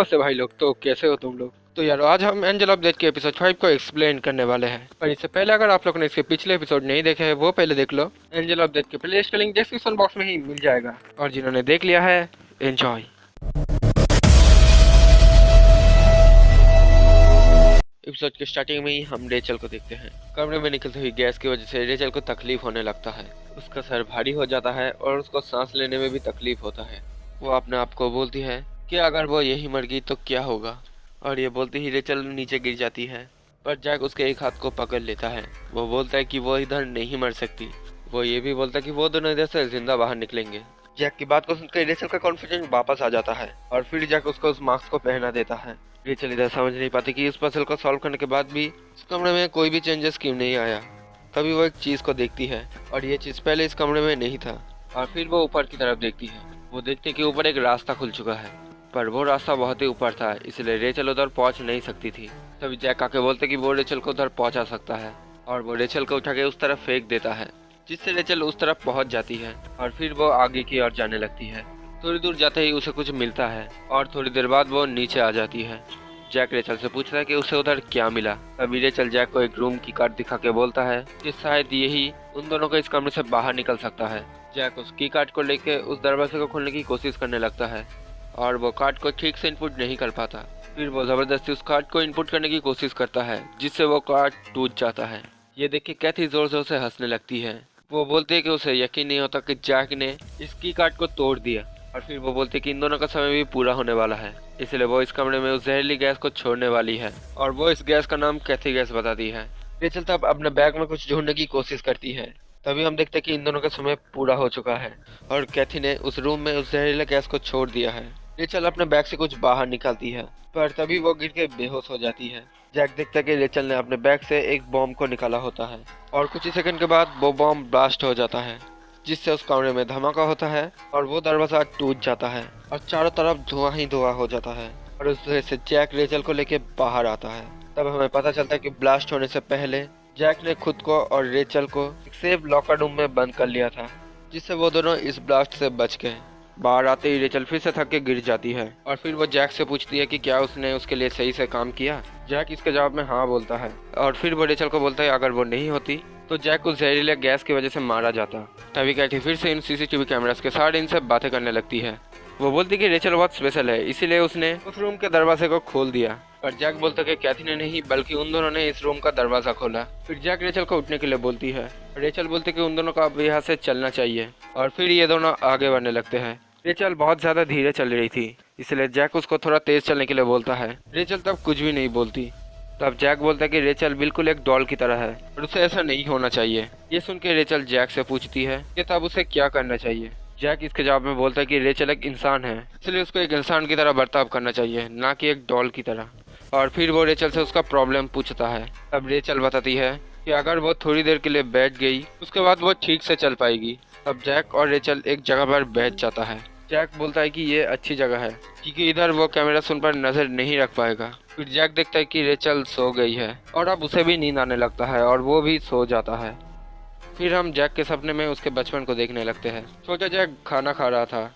नमस्ते भाई लोग। तो कैसे हो तुम लोग? तो यार आज हम एंजल ऑफ डेथ के एपिसोड 5 को एक्सप्लेन करने वाले हैं। पर इससे पहले अगर आप लोगों ने इसके पिछले एपिसोड नहीं देखे हैं वो पहले देख लो। एंजल ऑफ डेथ के प्लेलिस्ट का लिंक डिस्क्रिप्शन बॉक्स में ही मिल जाएगा। और जिन्होंने देख लिया है, एंजॉय। एपिसोड के स्टार्टिंग में ही हम रेचल को देखते हैं। कमरे में निकलती हुई गैस की वजह से रेचल को तकलीफ होने लगता है। उसका सर भारी हो जाता है और उसको सांस लेने में भी तकलीफ होता है। वो अपने आप को बोलती है कि अगर वो यही मर गई तो क्या होगा। और ये बोलती ही रेचल नीचे गिर जाती है, पर जैक उसके एक हाथ को पकड़ लेता है। वो बोलता है कि वो इधर नहीं मर सकती। वो ये भी बोलता है कि वो दोनों इधर से जिंदा बाहर निकलेंगे। जैक की बात को सुनकर रेचल का कॉन्फिडेंस वापस आ जाता है और फिर जैक उसको उस मास्क को पहना देता है। रेचल इधर समझ नहीं पाती कि इस पजल को सॉल्व करने के बाद भी इस कमरे में कोई भी चेंजेस क्यों नहीं आया। तभी वो एक चीज को देखती है और ये चीज पहले इस कमरे में नहीं था। और फिर वो ऊपर की तरफ देखती है। वो देखती है कि ऊपर एक रास्ता खुल चुका है, पर वो रास्ता बहुत ही ऊपर था, इसलिए रेचल उधर पहुंच नहीं सकती थी। तभी जैक आके बोलते कि वो रेचल को उधर पहुंचा सकता है और वो रेचल को उठा के उस तरफ फेंक देता है, जिससे रेचल उस तरफ पहुंच जाती है। और फिर वो आगे की ओर जाने लगती है। थोड़ी दूर जाते ही उसे कुछ मिलता है और थोड़ी देर बाद वो नीचे आ जाती है। जैक रेचल से पूछता है कि उसे उधर क्या मिला। तभी रेचल जैक को एक रूम की कार्ड दिखा के बोलता है कि शायद यही उन दोनों को इस कमरे से बाहर निकल सकता है। जैक उस की कार्ड को लेके उस दरवाजे को खोलने की कोशिश करने लगता है और वो कार्ड को ठीक से इनपुट नहीं कर पाता। फिर वो जबरदस्ती उस कार्ड को इनपुट करने की कोशिश करता है, जिससे वो कार्ड टूट जाता है। ये देख के कैथी जोर जोर से हंसने लगती है। वो बोलती है कि उसे यकीन नहीं होता कि जैक ने इस की कार्ड को तोड़ दिया। और फिर वो बोलती है कि इन दोनों का समय भी पूरा होने वाला है, इसलिए वो इस कमरे में उस जहरीली गैस को छोड़ने वाली है। और वो इस गैस का नाम कैथी गैस बताती है। रेचल तब अपने बैग में कुछ ढूंढने की कोशिश करती है। तभी हम देखते हैं कि इन दोनों का समय पूरा हो चुका है और कैथी ने उस रूम में उस जहरीले गैस को छोड़ दिया है। रेचल अपने बैग से कुछ बाहर निकालती है, पर तभी वो गिर के बेहोश हो जाती है। जैक देखता है कि रेचल ने अपने बैग से एक बॉम्ब को निकाला होता है और कुछ ही सेकंड के बाद वो बॉम्ब ब्लास्ट हो जाता है, जिससे उस कमरे में धमाका होता है और वो दरवाजा टूट जाता है और चारों तरफ धुआं ही धुआं हो जाता है। और उस वजह से जैक रेचल को लेके बाहर आता है। तब हमें पता चलता है कि ब्लास्ट होने से पहले जैक ने खुद को और रेचल को एक सेफ लॉकर रूम में बंद कर लिया था, जिससे वो दोनों इस ब्लास्ट से बच गए। बाहर आते ही रेचल फिर से थक के गिर जाती है और फिर वो जैक से पूछती है कि क्या उसने उसके लिए सही से काम किया। जैक इसके जवाब में हाँ बोलता है और फिर वो रेचल को बोलता है अगर वो नहीं होती तो जैक को जहरीले गैस की वजह से मारा जाता। तभी कैथी फिर से इन सीसीटीवी कैमरास के साथ इनसे बातें करने लगती है। वो बोलती कि रेचल बहुत स्पेशल है, इसीलिए उसने उस रूम के दरवाजे को खोल दिया। पर जैक बोलता कि कैथी ने नहीं बल्कि उन दोनों ने इस रूम का दरवाजा खोला। फिर जैक रेचल को उठने के लिए बोलती है। रेचल बोलती कि उन दोनों को अब यहाँ से चलना चाहिए और फिर ये दोनों आगे बढ़ने लगते हैं। रेचल बहुत ज्यादा धीरे चल रही थी, इसलिए जैक उसको थोड़ा तेज चलने के लिए बोलता है। रेचल तब कुछ भी नहीं बोलती। तब जैक बोलता है कि रेचल बिल्कुल एक डॉल की तरह है और उसे ऐसा नहीं होना चाहिए। ये सुन के रेचल जैक से पूछती है कि तब उसे क्या करना चाहिए। जैक इसके जवाब में बोलता है कि रेचल एक इंसान है, इसलिए उसको एक इंसान की तरह बर्ताव करना चाहिए, ना कि एक डॉल की तरह। और फिर वो रेचल से उसका प्रॉब्लम पूछता है। तब रेचल बताती है कि अगर वो थोड़ी देर के लिए बैठ गई उसके बाद वो ठीक से चल पाएगी। तब जैक और रेचल एक जगह पर बैठ जाता है। जैक बोलता है कि ये अच्छी जगह है क्योंकि इधर वो कैमरा सुन पर नजर नहीं रख पाएगा। फिर जैक देखता है कि रेचल सो गई है और अब उसे भी नींद आने लगता है और वो भी सो जाता है। फिर हम जैक के सपने में उसके बचपन को देखने लगते हैं। छोटा जैक खाना खा रहा था,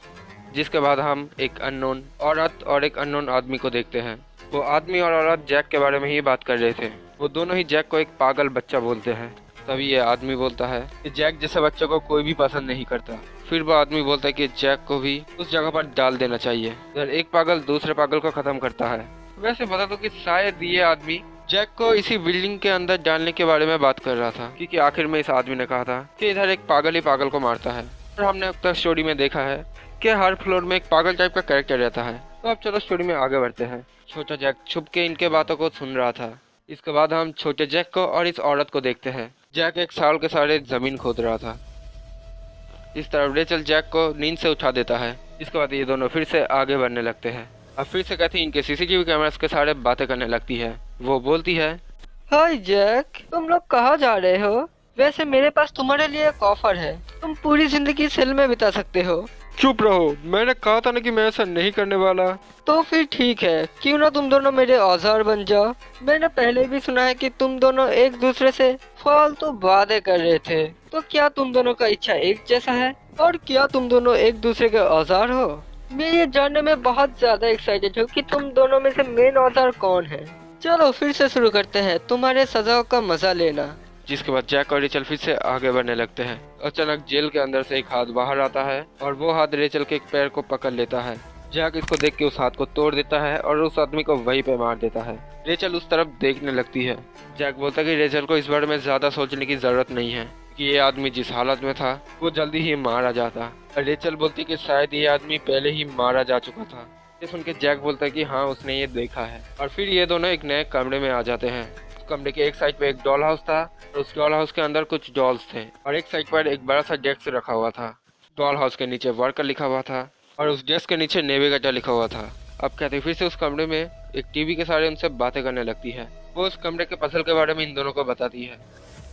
जिसके बाद हम एक अननोन औरत और एक अननोन आदमी को देखते हैं। वो आदमी और औरत जैक के बारे में ही बात कर रहे थे। वो दोनों ही जैक को एक पागल बच्चा बोलते हैं। तभी ये आदमी बोलता है कि जैक जैसे बच्चों को कोई भी पसंद नहीं करता। फिर वो आदमी बोलता है कि जैक को भी उस जगह पर डाल देना चाहिए। इधर एक पागल दूसरे पागल को खत्म करता है। वैसे बता दो कि शायद ये आदमी जैक को इसी बिल्डिंग के अंदर डालने के बारे में बात कर रहा था, क्योंकि आखिर में इस आदमी ने कहा था कि इधर एक पागल ही पागल को मारता है। और हमने अब तक स्टोरी में देखा है कि हर फ्लोर में एक पागल टाइप का कैरेक्टर रहता है। तो अब चलो स्टोरी में आगे बढ़ते हैं। छोटा जैक छुप के इनके बातों को सुन रहा था। इसके बाद हम छोटे जैक को और इस औरत को देखते हैं। जैक एक साल के सारे जमीन खोद रहा था। इस तरफ रेचल जैक को नींद से उठा देता है। इसके बाद ये दोनों फिर से आगे बढ़ने लगते हैं। अब फिर से कहती इनके सीसीटीवी कैमरास के सारे बातें करने लगती है। वो बोलती है, हाय जैक, तुम लोग कहाँ जा रहे हो? वैसे मेरे पास तुम्हारे लिए एक ऑफर है, तुम पूरी जिंदगी सेल में बिता सकते हो। चुप रहो, मैंने कहा था ना कि मैं ऐसा नहीं करने वाला। तो फिर ठीक है, क्यों ना तुम दोनों मेरे औजार बन जाओ। मैंने पहले भी सुना है कि तुम दोनों एक दूसरे से फालतू बातें कर रहे थे, तो क्या तुम दोनों का इच्छा एक जैसा है? और क्या तुम दोनों एक दूसरे के औजार हो? मैं ये जानने में बहुत ज्यादा एक्साइटेड हूँ कि तुम दोनों में से मेन औजार कौन है। चलो फिर से शुरू करते हैं तुम्हारे सजाओं का मजा लेना। जिसके बाद जैक और रेचल फिर से आगे बढ़ने लगते हैं। अचानक जेल के अंदर से एक हाथ बाहर आता है और वो हाथ रेचल के एक पैर को पकड़ लेता है। जैक इसको देख के उस हाथ को तोड़ देता है और उस आदमी को वहीं पे मार देता है। रेचल उस तरफ देखने लगती है। जैक बोलता है कि रेचल को इस बारे में ज्यादा सोचने की जरूरत नहीं है कि ये आदमी जिस हालत में था वो जल्दी ही मारा जाता। रेचल बोलती कि शायद ये आदमी पहले ही मारा जा चुका था। ये सुन के जैक बोलता है कि हाँ उसने ये देखा है। और फिर ये दोनों एक नए कमरे में आ जाते हैं। कमरे के एक साइड पे एक डॉल हाउस था और उस डॉल हाउस के अंदर कुछ डॉल्स थे और एक साइड पर एक बड़ा सा डेस्क रखा हुआ था। डॉल हाउस के नीचे वर्कर लिखा हुआ था और उस डेस्क के नीचे नेविगेटर लिखा हुआ था। अब कहते फिर से उस कमरे में एक टीवी के सहारे उनसे बातें करने लगती है। वो उस कमरे के पजल के बारे में इन दोनों को बताती है।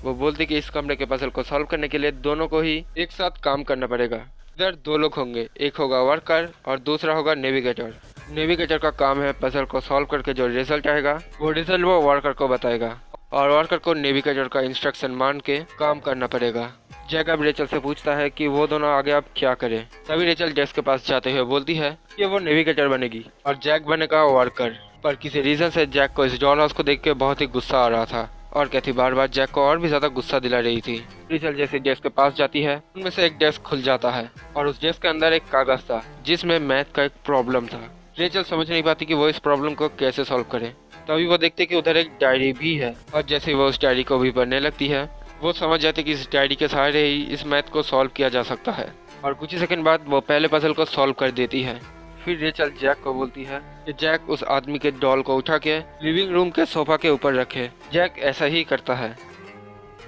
वो बोलती कि इस कमरे के पजल को सॉल्व करने के लिए दोनों को ही एक साथ काम करना पड़ेगा। इधर दो लोग होंगे, एक होगा वर्कर और दूसरा होगा नेविगेटर। नेविगेटर का काम है पजल को सॉल्व करके जो रिजल्ट आएगा वो रिजल्ट वो वर्कर को बताएगा और वर्कर को नेविगेटर का इंस्ट्रक्शन मान के काम करना पड़ेगा। जैक अब रेचल से पूछता है कि वो दोनों आगे अब क्या करें। तभी रेचल डेस्क के पास जाते हुए बोलती है कि वो नेविगेटर बनेगी और जैक बनेगा वर्कर। पर किसी रीजन से जैक को इस डॉल हाउस को देख के बहुत ही गुस्सा आ रहा था और कहती बार बार जैक को और भी ज्यादा गुस्सा दिला रही थी। रेचल जैसे डेस्क के पास जाती है उनमें से एक डेस्क खुल जाता है और उस डेस्क के अंदर एक कागज था जिसमें मैथ का एक प्रॉब्लम था। रेचल समझ नहीं पाती कि वो इस प्रॉब्लम को कैसे सॉल्व करे। तभी वो देखते कि उधर एक डायरी भी है और जैसे ही वो उस डायरी को भी पढ़ने लगती है वो समझ जाती कि इस डायरी के सहारे ही इस मैथ को सॉल्व किया जा सकता है। और कुछ ही सेकंड बाद वो पहले पजल को सॉल्व कर देती है। फिर रेचल जैक को बोलती है कि जैक उस आदमी के डॉल को उठा के लिविंग रूम के सोफा के ऊपर रखे। जैक ऐसा ही करता है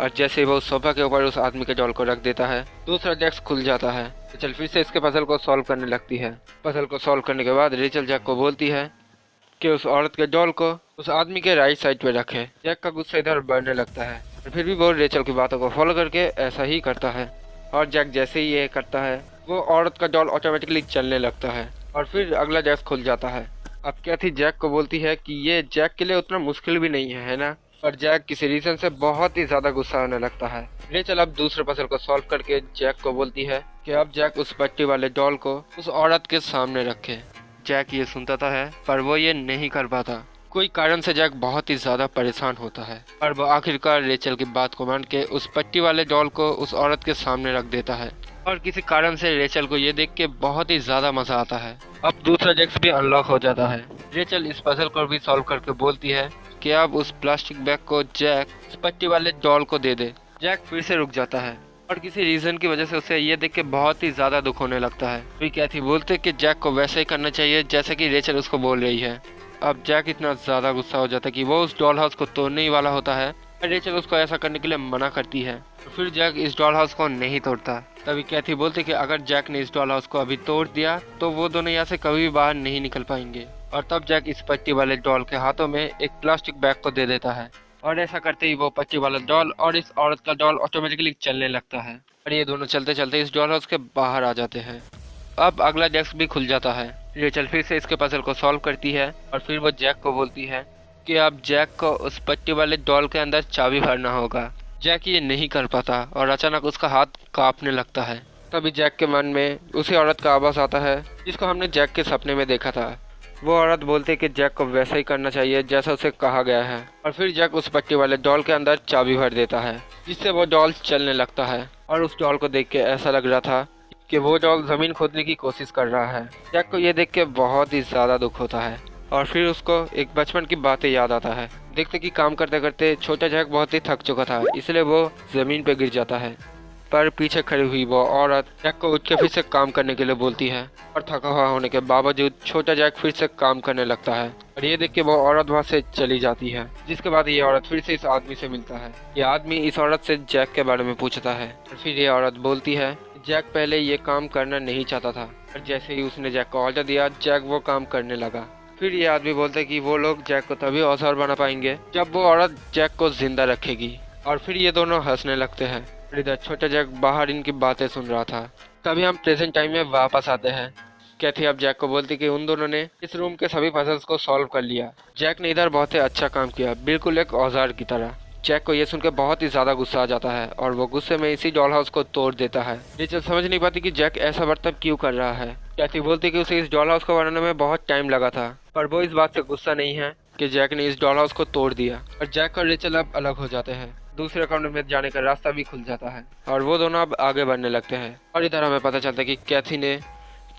और जैसे ही वो उस सोफा के ऊपर उस आदमी के डॉल को रख देता है दूसरा डेस्क खुल जाता है। रेचल फिर से इसके पजल को सॉल्व करने लगती है। पजल को सॉल्व करने के बाद रेचल जैक को बोलती है कि उस औरत के डॉल को उस आदमी के राइट साइड पे रखे। जैक का गुस्सा इधर बढ़ने लगता है और फिर भी वो रेचल की बातों को फॉलो करके ऐसा ही करता है। और जैक जैसे ही ये करता है वो औरत का डॉल ऑटोमेटिकली चलने लगता है और फिर अगला डेस्क खुल जाता है। अब कैथी जैक को बोलती है कि ये जैक के लिए उतना मुश्किल भी नहीं है ना। पर जैक किसी रीजन से बहुत ही ज्यादा गुस्सा होने लगता है। रेचल अब दूसरे पजल को सॉल्व करके जैक को बोलती है कि अब जैक उस पट्टी वाले डॉल को उस औरत के सामने रखे। जैक ये सुनता था है पर वो ये नहीं कर पाता। कोई कारण से जैक बहुत ही ज्यादा परेशान होता है और वो आखिरकार रेचल की बात को मान के उस पट्टी वाले डॉल को उस औरत के सामने रख देता है। और किसी कारण से रेचल को ये देख के बहुत ही ज्यादा मजा आता है। अब दूसरा डेस्क भी अनलॉक हो जाता है। रेचल इस पजल को भी सॉल्व करके बोलती है कि अब उस प्लास्टिक बैग को जैक उस पट्टी वाले डॉल को दे दे। जैक फिर से रुक जाता है और किसी रीजन की वजह से उसे ये देख के बहुत ही ज्यादा दुख होने लगता है। फिर कैथी बोलते कि जैक को वैसे ही करना चाहिए जैसे कि रेचल उसको बोल रही है। अब जैक इतना ज्यादा गुस्सा हो जाता है कि वो उस डॉल हाउस को तोड़ने ही वाला होता है। रेचल उसको ऐसा करने के लिए मना करती है तो फिर जैक इस डॉल हाउस को नहीं तोड़ता। तभी कैथी बोलते कि अगर जैक ने इस डॉल हाउस को अभी तोड़ दिया तो वो दोनों यहाँ से कभी भी बाहर नहीं निकल पाएंगे। और तब जैक इस पट्टी वाले डॉल के हाथों में एक प्लास्टिक बैग को दे देता है और ऐसा करते ही वो पट्टी वाला डॉल और इस औरत का डॉल ऑटोमेटिकली चलने लगता है और ये दोनों चलते चलते इस डॉल हाउस के बाहर आ जाते हैं। अब अगला डेस्क भी खुल जाता है। रेचल फिर से इसके पजल को सॉल्व करती है और फिर वो जैक को बोलती है कि अब जैक को उस पट्टी वाले डॉल के अंदर चाबी भरना होगा। जैक ये नहीं कर पाता और अचानक उसका हाथ कांपने लगता है। तभी जैक के मन में उसी औरत का आवाज आता है जिसको हमने जैक के सपने में देखा था। वो औरत बोलती कि जैक को वैसा ही करना चाहिए जैसा उसे कहा गया है और फिर जैक उस पट्टी वाले डॉल के अंदर चाबी भर देता है जिससे वो डॉल चलने लगता है। और उस डॉल को देख के ऐसा लग रहा था कि वो डॉल जमीन खोदने की कोशिश कर रहा है। जैक को ये देख के बहुत ही ज्यादा दुख होता है और फिर उसको एक बचपन की बातें याद आता है। देखते कि काम करते करते छोटा जैक बहुत ही थक चुका था इसलिए वो जमीन पे गिर जाता है। पर पीछे खड़ी हुई वो औरत जैक को उठ के फिर से काम करने के लिए बोलती है और थका हुआ होने के बावजूद छोटा जैक फिर से काम करने लगता है और ये देख के वो औरत वहाँ से चली जाती है। जिसके बाद ये औरत फिर से इस आदमी से मिलता है। ये आदमी इस औरत से जैक के बारे में पूछता है और फिर ये औरत बोलती है जैक पहले ये काम करना नहीं चाहता था और जैसे ही उसने जैक को ऑर्डर दिया जैक वो काम करने लगा। फिर ये आदमी बोलता है कि वो लोग जैक को तभी औजार बना पाएंगे जब वो औरत जैक को जिंदा रखेगी। और फिर ये दोनों हंसने लगते हैं। इधर छोटा जैक बाहर इनकी बातें सुन रहा था। तभी हम प्रेजेंट टाइम में वापस आते हैं। कैथी अब जैक को बोलती कि उन दोनों ने इस रूम के सभी पजल्स को सॉल्व कर लिया। जैक ने इधर बहुत ही अच्छा काम किया, बिल्कुल एक औजार की तरह। जैक को ये सुनकर बहुत ही ज्यादा गुस्सा आ जाता है और वो गुस्से में इसी डॉल हाउस को तोड़ देता है। रेचल समझ नहीं पाती कि जैक ऐसा बर्ताव क्यों कर रहा है। कैथी बोलती कि उसे इस डॉल हाउस को बनाने में बहुत टाइम लगा था, पर वो इस बात से गुस्सा नहीं है कि जैक ने इस डॉल हाउस को तोड़ दिया। और जैक और रेचल अब अलग हो जाते हैं। दूसरे कमरे में जाने का रास्ता भी खुल जाता है और वो दोनों अब आगे बढ़ने लगते हैं। और इधर हमें पता चलता है कि कैथी ने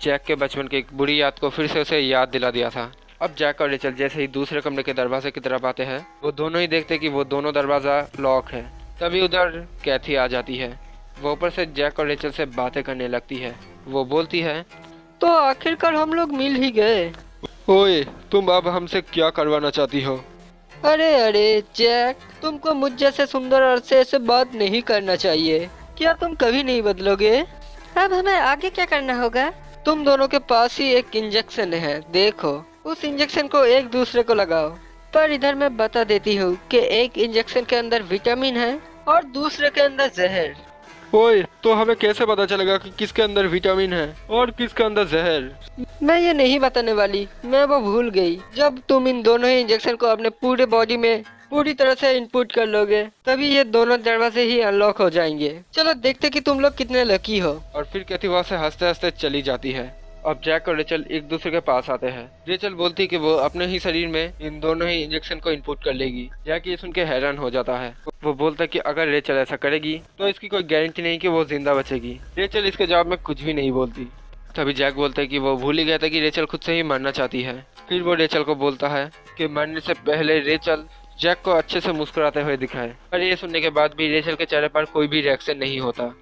जैक के बचपन की एक बुरी याद को फिर से उसे याद दिला दिया था। अब जैक और रेचल जैसे ही दूसरे कमरे के दरवाजे की तरफ आते हैं, वो दोनों ही देखते कि वो दोनों दरवाजा लॉक है। तभी उधर कैथी आ जाती है। वो ऊपर से जैक और रेचल से बातें करने लगती है। वो बोलती है, तो आखिरकार हम लोग मिल ही गए। ओए, तुम अब हमसे क्या करवाना चाहती हो? अरे अरे जैक, तुमको मुझ जैसे सुंदर औरत से बात नहीं करना चाहिए। क्या तुम कभी नहीं बदलोगे? अब हमें आगे क्या करना होगा? तुम दोनों के पास ही एक इंजेक्शन है, देखो उस इंजेक्शन को एक दूसरे को लगाओ। पर इधर मैं बता देती हूँ कि एक इंजेक्शन के अंदर विटामिन है और दूसरे के अंदर जहर। ओए, तो हमें कैसे पता चलेगा कि किसके अंदर विटामिन है और किसके अंदर जहर? मैं ये नहीं बताने वाली, मैं वो भूल गई। जब तुम इन दोनों ही इंजेक्शन को अपने पूरे बॉडी में पूरी तरह से इनपुट कर लोगे, तभी ये दोनों दरवाजे ही अनलॉक हो जाएंगे। चलो देखते कि तुम लोग कितने लकी हो। और फिर कैथी वहाँ से हंसते हंसते चली जाती है। अब जैक और रेचल एक दूसरे के पास आते हैं। रेचल बोलती कि वो अपने ही शरीर में इन दोनों ही इंजेक्शन को इनपुट कर लेगी। जैक ये सुन के हैरान हो जाता है। वो बोलता है कि अगर रेचल ऐसा करेगी तो इसकी कोई गारंटी नहीं कि वो जिंदा बचेगी। रेचल इसके जवाब में कुछ भी नहीं बोलती। तभी जैक बोलता है कि वो भूल ही गया था कि रेचल खुद से ही मरना चाहती है। फिर वो रेचल को बोलता है कि मरने से पहले रेचल जैक को अच्छे से मुस्कुराते हुए दिखाए। पर ये सुनने के बाद भी रेचल के चेहरे पर कोई भी रिएक्शन नहीं होता।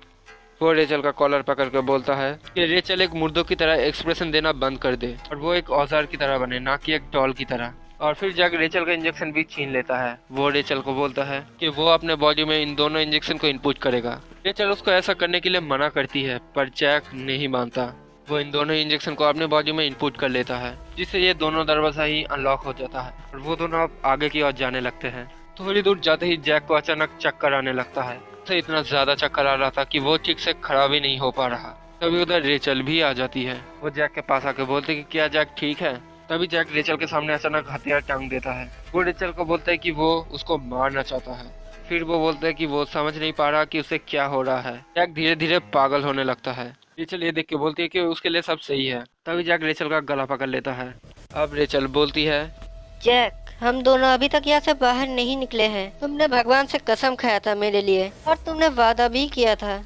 वो रेचल का कॉलर पकड़ कर बोलता है कि रेचल एक मुर्दों की तरह एक्सप्रेशन देना बंद कर दे और वो एक औजार की तरह बने, ना कि एक डॉल की तरह। और फिर जैक रेचल का इंजेक्शन भी छीन लेता है। वो रेचल को बोलता है कि वो अपने बॉडी में इन दोनों इंजेक्शन को इनपुट करेगा। रेचल उसको ऐसा करने के लिए मना करती है, पर जैक नहीं मानता। वो इन दोनों इंजेक्शन को अपने बॉडी में इनपुट कर लेता है, जिससे ये दोनों दरवाजा ही अनलॉक हो जाता है और वो दोनों अब आगे की ओर जाने लगते हैं। थोड़ी दूर जाते ही जैक को अचानक चक्कर आने लगता है। उसे इतना ज्यादा चक्कर आ रहा था कि वो ठीक से खड़ा भी नहीं हो पा रहा। तभी उधर रेचल भी आ जाती है। वो जैक के पास आके बोलते कि क्या जैक ठीक है? तभी जैक रेचल के सामने अचानक हथियार टांग देता है। वो रेचल को बोलता है कि वो उसको मारना चाहता है। फिर वो बोलता है कि वो समझ नहीं पा रहा कि उसे क्या हो रहा है। जैक धीरे धीरे पागल होने लगता है। रेचल ये देख के बोलती है कि उसके लिए सब सही है। तभी जैक रेचल का गला पकड़ लेता है। अब रेचल बोलती है, जैक, हम दोनों अभी तक यहाँ से बाहर नहीं निकले हैं। तुमने भगवान से कसम खाया था मेरे लिए और तुमने वादा भी किया था।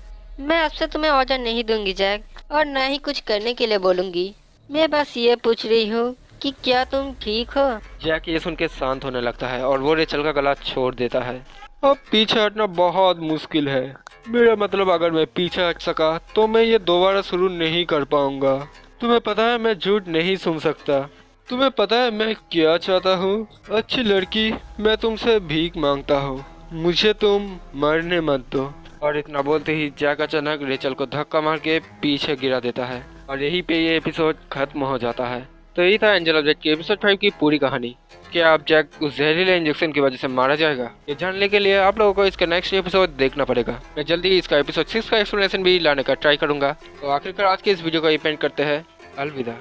मैं अब से तुम्हें ऑर्डर नहीं दूंगी जैक, और ना ही कुछ करने के लिए बोलूंगी। मैं बस ये पूछ रही हूँ कि क्या तुम ठीक हो? जैक ये सुन के शांत होने लगता है और वो रेचल का गला छोड़ देता है। अब पीछे हटना बहुत मुश्किल है। मेरा मतलब अगर मैं पीछे हट सका तो मैं ये दोबारा शुरू नहीं कर पाऊंगा। तुम्हें पता है मैं झूठ नहीं सुन सकता। तुम्हें पता है मैं क्या चाहता हूँ? अच्छी लड़की, मैं तुमसे भीख मांगता हूँ, मुझे तुम मरने मत दो। और इतना बोलते ही जैक अचानक रेचल को धक्का मार के पीछे गिरा देता है और यहीं पे ये एपिसोड खत्म हो जाता है। तो यही था एंजल ऑफ डेथ की एपिसोड 5 की पूरी कहानी। क्या अब जैक उस जहरीले इंजेक्शन की वजह से मारा जाएगा? ये जानने के लिए आप लोगों को इसका नेक्स्ट एपिसोड देखना पड़ेगा। मैं जल्दी ही इसका एपिसोड 6 का एक्सप्लेनेशन भी लाने का ट्राई करूंगा। तो आखिरकार आज की इस वीडियो को ये पेंट करते हैं। अलविदा।